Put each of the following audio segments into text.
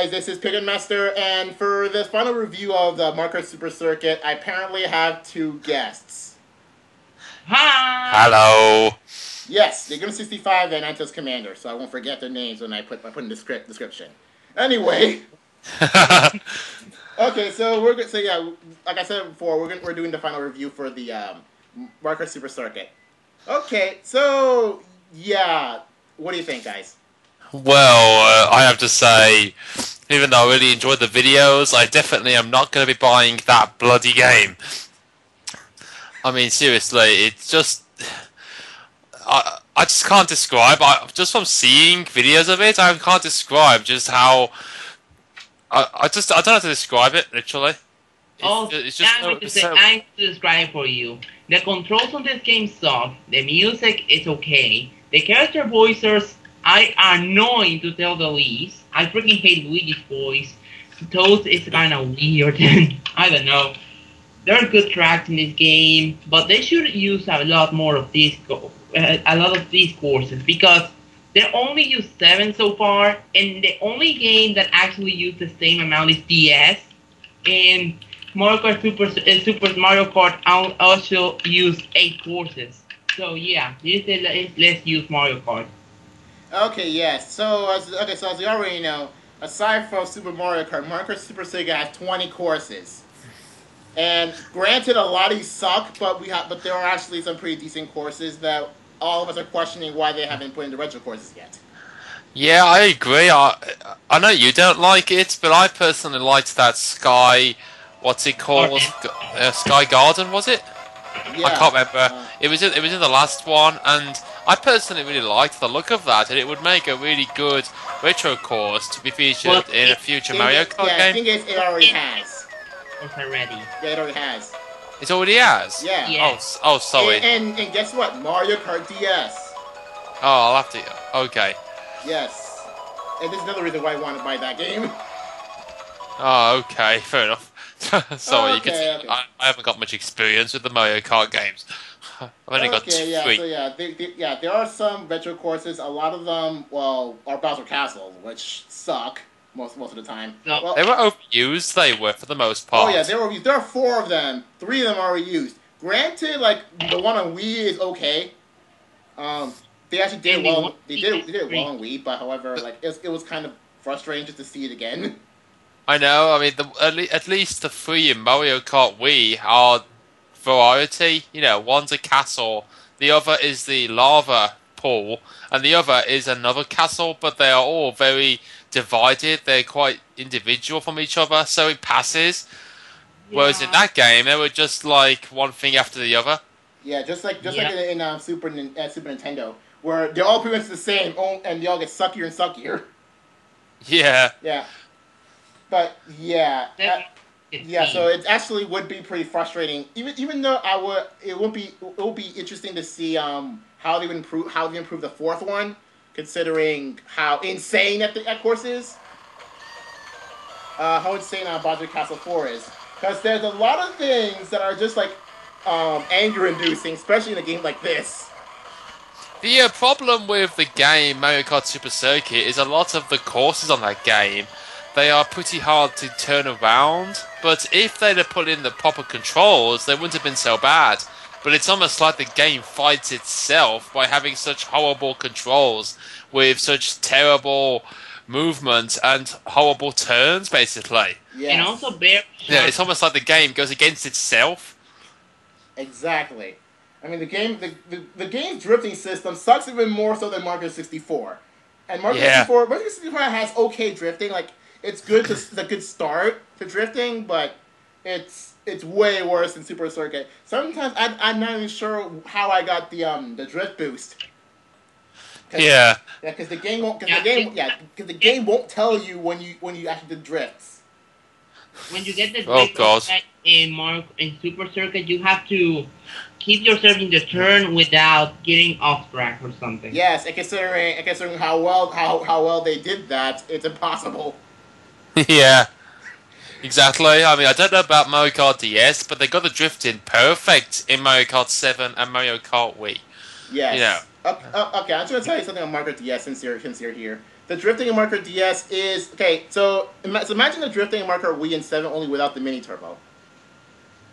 guys, this is Pikmin Master, and for this final review of the Mario Kart Super Circuit, I apparently have two guests. Hi! Hello! Yes, they're Ninguno 65 and Antos Commander, so I won't forget their names when I put in the description. Anyway, okay, so like I said before, we're doing the final review for the Mario Kart Super Circuit. Okay, so yeah, what do you think, guys? Well, I have to say, even though I really enjoyed the videos, I definitely am not going to be buying that bloody game. I mean, seriously, it's just... I just can't describe. Just from seeing videos of it, I can't describe just how... I don't know how to describe it, literally. It's just I'm to describe for you. The controls on this game suck. The music is okay. The character voicers are annoying to tell the least. I freaking hate Luigi's voice. Toad is kind of weird. I don't know. There are good tracks in this game, but they should use a lot more of these courses because they only use 7 so far, and the only game that actually used the same amount is DS. And Mario Kart Super Mario Kart also used 8 courses. So yeah, let's use Mario Kart. Okay, yes. So as you already know, aside from Super Mario Kart Super Circuit has 20 courses. And granted, a lot of these suck, but there are actually some pretty decent courses that all of us are questioning why they haven't put in the retro courses yet. Yeah, I agree. I know you don't like it, but I personally liked that Sky... What's it called? Sky Garden, was it? Yeah. I can't remember. It was in the last one, and I personally really liked the look of that, and it would make a really good retro course to be featured in a future Mario Kart game. I think it already has. It's already. Yeah, it already has. It already has? Yeah. Yes. Oh, sorry. And guess what? Mario Kart DS. Oh, I'll have to... Okay. Yes. And this is another reason why I want to buy that game. Oh, okay. Fair enough. Sorry, okay, you can see, okay. I haven't got much experience with the Mario Kart games. I've only got 3. So there are some retro courses. A lot of them, are Bowser Castles, which suck most of the time. No. Well, They were overused, they were, for the most part. Oh yeah, they were overused. There are 4 of them. 3 of them are reused. Granted, like the one on Wii is okay. They actually did well. They did it well on Wii, but however, like it was kind of frustrating just to see it again. I know, I mean, at least the 3 in Mario Kart Wii are variety. You know, one's a castle, the other is the lava pool, and the other is another castle, but they are all very divided. They're quite individual from each other, so it passes. Yeah. Whereas in that game, they were just like one thing after the other. Yeah, just like in Super Nintendo, where they're all pretty much the same, and they all get suckier and suckier. Yeah. Yeah. But yeah, so it actually would be pretty frustrating. Even though it would be interesting to see how they improve the 4th one, considering how insane that course is. How insane Bowser Castle 4 is, because there's a lot of things that are just like anger-inducing, especially in a game like this. The problem with the game Mario Kart Super Circuit is a lot of the courses on that game. They are pretty hard to turn around, but if they'd have put in the proper controls, they wouldn't have been so bad. But it's almost like the game fights itself by having such horrible controls, with such terrible movement and horrible turns, basically. Yes. And also, yeah, it's almost like the game goes against itself. Exactly. I mean, the game's drifting system sucks even more so than Mario 64. And Mario 64 has okay drifting, like. It's good. It's a good start to drifting, but it's way worse than Super Circuit. Sometimes I'm not even sure how I got the drift boost. Yeah. Yeah, because the game won't. Because the game won't tell you when you actually did drifts. When you get the drift in Super Circuit, you have to keep yourself in the turn without getting off track or something. Yes, and considering how well they did that, it's impossible. Yeah, exactly. I mean, I don't know about Mario Kart DS, but they got the drifting perfect in Mario Kart 7 and Mario Kart Wii. Yes. You know. Okay, I'm just going to tell you something on Mario Kart DS since you're here. The drifting in Mario Kart DS is okay. So imagine the drifting in Mario Kart Wii and 7 only without the mini turbo.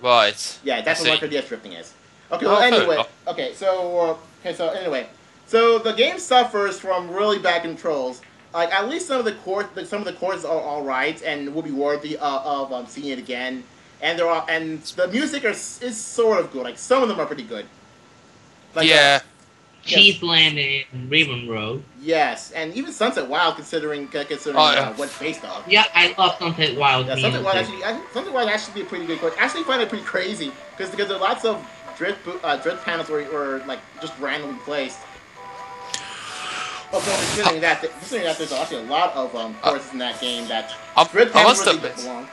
Right. Yeah, that's what Mario Kart DS drifting is. Okay. Well, anyway. Okay. So anyway, so the game suffers from really bad controls. Like at least some of the chords are all right and will be worthy of seeing it again. And the music is sort of good. Like some of them are pretty good. Like, yeah. Cheeseland and Raven Road. Yes, and even Sunset Wild, considering what it's based on. Yeah, I love Sunset Wild. Yeah, Sunset Wild actually be a pretty good course. I actually find it pretty crazy because there are lots of drift panels were like just randomly placed. Also, considering that there's actually a lot of courses in that game that drift panels really belong.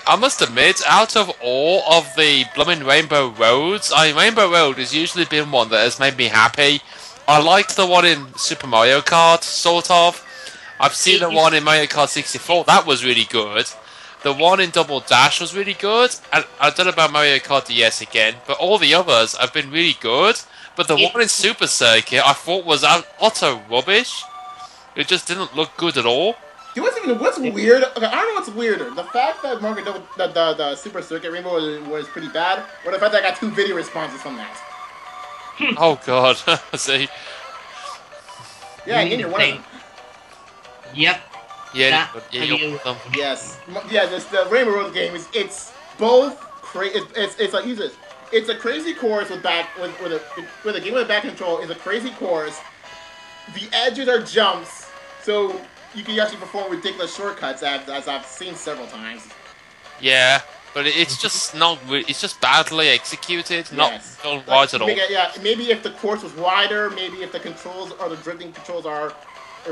I must admit, out of all of the blooming Rainbow Roads, Rainbow Road has usually been one that has made me happy. I liked the one in Super Mario Kart, sort of. I've seen the one in Mario Kart 64, that was really good. The one in Double Dash was really good, and I don't know about Mario Kart DS again, but all the others have been really good. But the one in Super Circuit I thought was utter rubbish. It just didn't look good at all. What's weird? Okay, I don't know what's weirder: the fact that the Super Circuit Rainbow was pretty bad, or the fact that I got 2 video responses from that. Oh God! See. Yeah, and you're one of them. Yep. Yeah. Yes. Yeah. The Rainbow Road game it's both crazy. It's like use this. It's a crazy course with a game with back control. It's a crazy course. The edges are jumps, so you can actually perform ridiculous shortcuts, as I've seen several times. Yeah, but it's just not. It's just badly executed. Yes. Not wide at all. Yeah, maybe if the course was wider, maybe if the controls or the drifting controls are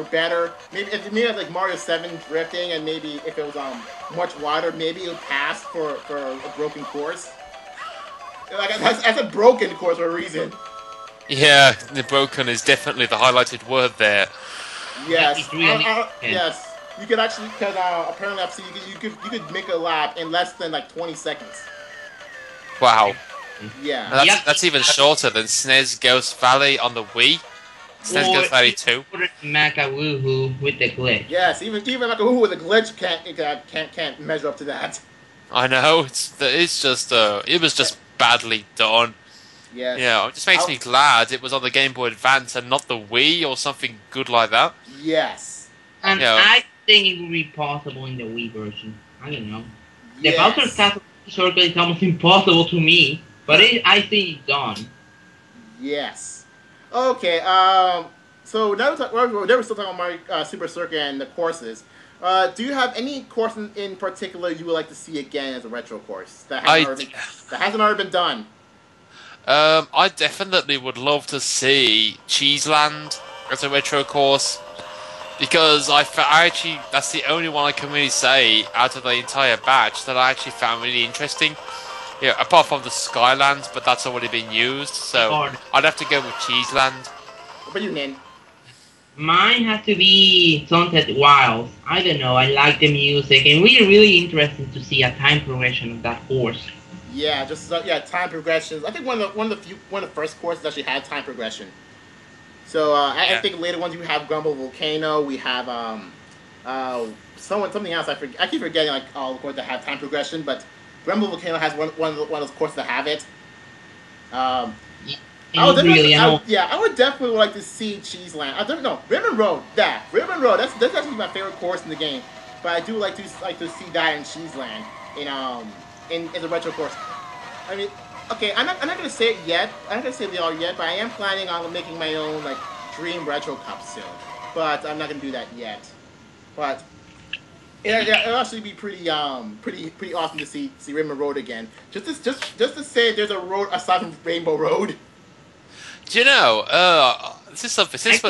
better. Maybe if like Mario 7 drifting, and maybe if it was much wider, maybe it would pass for a broken course. Like that's a broken course for a reason. Yeah, the broken is definitely the highlighted word there. Yes, yes. You could actually, because apparently I've seen you could make a lap in less than like 20 seconds. Wow. Yeah. That's even shorter than SNES Ghost Valley on the Wii. SNES Ghost Valley 2. Macawoohoo with the glitch. Yes, even Macawoohoo with a glitch can't measure up to that. I know. It was just badly done. Yes. Yeah, it just makes me glad it was on the Game Boy Advance and not the Wii or something good like that. Yes. And I think it would be possible in the Wii version. I don't know. The Bowser's Castle circle is almost impossible to me, but I think it's done. Yes. Okay. So now we're still talking about Mario Super Circuit and the courses. Do you have any course in particular you would like to see again as a retro course that hasn't already been done? I definitely would love to see Cheeseland as a retro course, because I actually that's the only one I can really say out of the entire batch that I actually found really interesting. Yeah, apart from the Skylands, but that's already been used, so I'd have to go with Cheeseland. What about you, Nin? Mine has to be Sunset Wilds. I don't know, I like the music, and we're really interested to see a time progression of that course. Yeah, time progressions. I think one of the first courses actually had time progression. So I think later ones you have Grumble Volcano. We have something else. I keep forgetting like all the courses that have time progression, but Grumble Volcano has one of those courses that have it. I would definitely like to see Cheeseland. I don't know Ribbon Road. Ribbon Road. That's actually my favorite course in the game. But I do like to see that in Cheeseland in the retro course. I mean, okay, I'm not gonna say it yet. I'm not gonna say they are yet, but I am planning on making my own like Dream Retro Cup soon. But I'm not gonna do that yet. But it'll actually be pretty awesome to see Rainbow Road again. Just to say, there's a road aside from Rainbow Road. Do you know? This is something. Since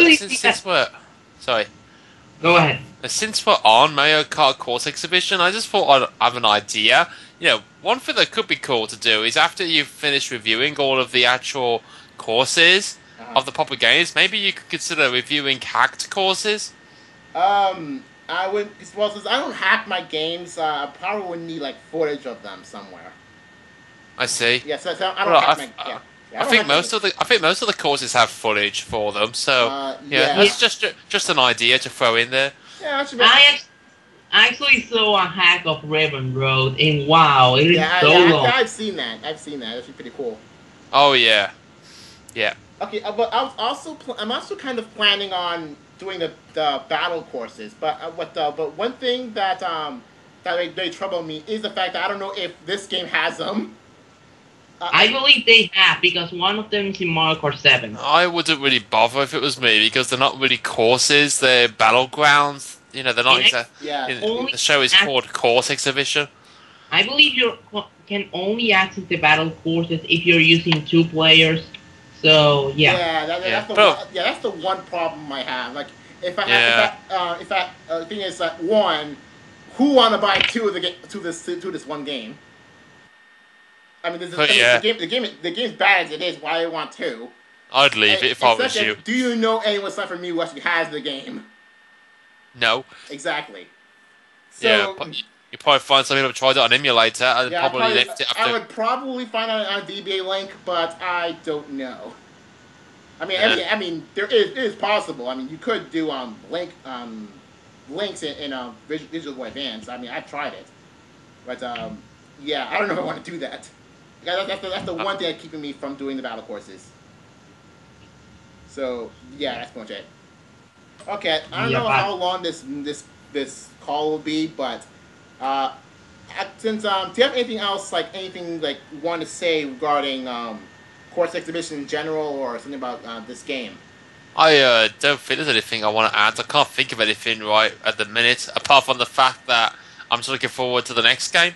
we're sorry. Go ahead. Since we're on Mario Kart Course Exhibition, I just thought I'd have an idea. You know, one thing that could be cool to do is after you've finished reviewing all of the actual courses of the proper games, maybe you could consider reviewing hacked courses. I would, well, since I don't hack my games, I probably would need like footage of them somewhere. I see. Yes, I don't hack my. Yeah. Yeah, I think most of the courses have footage for them. So that's just an idea to throw in there. Yeah, I actually saw a hack of Raven Road, and wow, it is so long. I've seen that. That's pretty cool. Oh yeah, yeah. Okay, but I'm also kind of planning on doing the battle courses. But one thing that they trouble me is the fact that I don't know if this game has them. I believe they have, because one of them is in Mario Kart 7. I wouldn't really bother if it was me, because they're not really courses, they're battlegrounds. You know, they're not exactly... The show is called Course Exhibition. I believe you can only access the battle courses if you're using 2 players. So, yeah. That's the one problem I have. Like, the thing is that, one, who want to buy 2 of to this one game? I mean, the game's bad as it is. Why I want 2? I'd leave it if I was you. Do you know anyone aside from me who actually has the game? No. Exactly. So, you probably find some people who tried it on emulator and probably left it after. I would probably find out on GBA link, but I don't know. I mean, it is possible. I mean, you could do links in Visual Boy Advance. I mean, I've tried it, but I don't know if I want to do that. That's the one thing that's keeping me from doing the battle courses. So that's pretty much it. Okay, I don't know how long this call will be, but since do you have anything else, anything you want to say regarding Course Exhibition in general, or something about this game? I don't think there's anything I want to add. I can't think of anything right at the minute, apart from the fact that I'm just looking forward to the next game.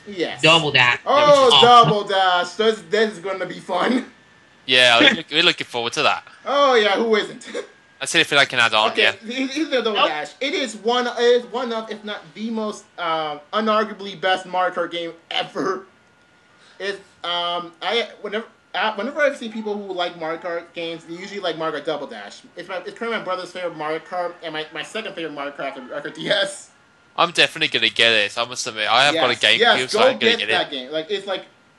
Yes. Double Dash. Oh, Double Dash. This is going to be fun. Yeah, we're looking forward to that. Oh, yeah, who isn't? That's anything I can add on, okay, either Double Dash. It is one of, if not the most unarguably best Mario Kart game ever. Whenever I see people who like Mario Kart games, they usually like Mario Kart Double Dash. It's currently my brother's favorite Mario Kart, and my second favorite Mario Kart after Mario Kart DS. I'm definitely gonna get it. I must admit, I have got a GameCube, so I'm gonna get that game. It's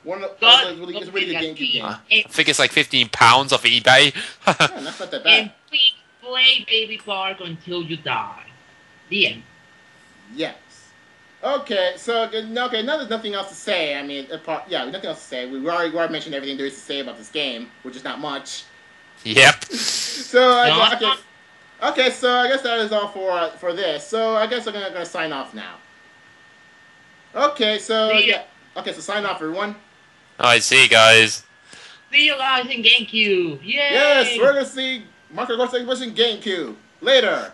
one of the really good GameCube game. I think it's like £15 off eBay. That's not that bad. And please play Baby Park until you die. The end. Yes. Okay, so now there's nothing else to say. I mean, nothing else to say. We already mentioned everything there is to say about this game, which is not much. Yep. Okay, so I guess that is all for this. So I guess I'm gonna sign off now. Okay, so so sign off, everyone. Alright, see you guys. See you guys in GameCube. Yay! Yes, we're gonna see Mario Kart Exhibition GameCube later.